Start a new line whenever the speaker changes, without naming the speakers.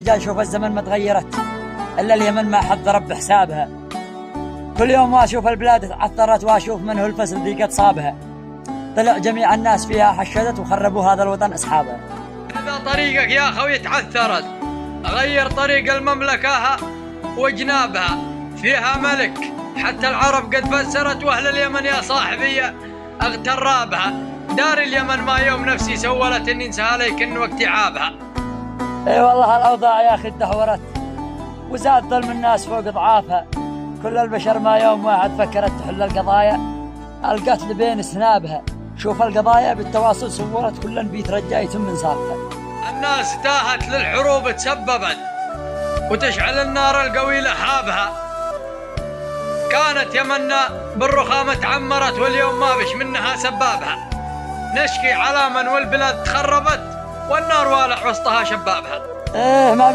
رجال شوف الزمن ما تغيرت إلا اليمن ما حد رب حسابها. كل يوم واشوف البلاد تعثرت واشوف منه الفسد ذي قد صابها. طلع جميع الناس فيها حشدت وخربوا هذا الوطن أصحابها.
إذا طريقك يا خوي تعثرت غير طريق المملكة وجنابها، فيها ملك حتى العرب قد فسرت، واهل اليمن يا صاحبي اغترابها. دار اليمن ما يوم نفسي سولت اني انسى عليك ان وقت عابها.
اي والله الاوضاع يا اخي تدهورت وزاد ظلم الناس فوق ضعافها. كل البشر ما يوم واحد فكرت تحل القضايا، القتل بين سنابها. شوف القضايا بالتواصل صورت كل بيترجى يتم انصافها.
الناس تاهت للحروب تسببت وتشعل النار القوي لحابها. كانت يمنا بالرخامة تعمرت واليوم ما بش منها سبابها. نشكي على من والبلاد تخربت والنار والع وسطها شبابها.
ما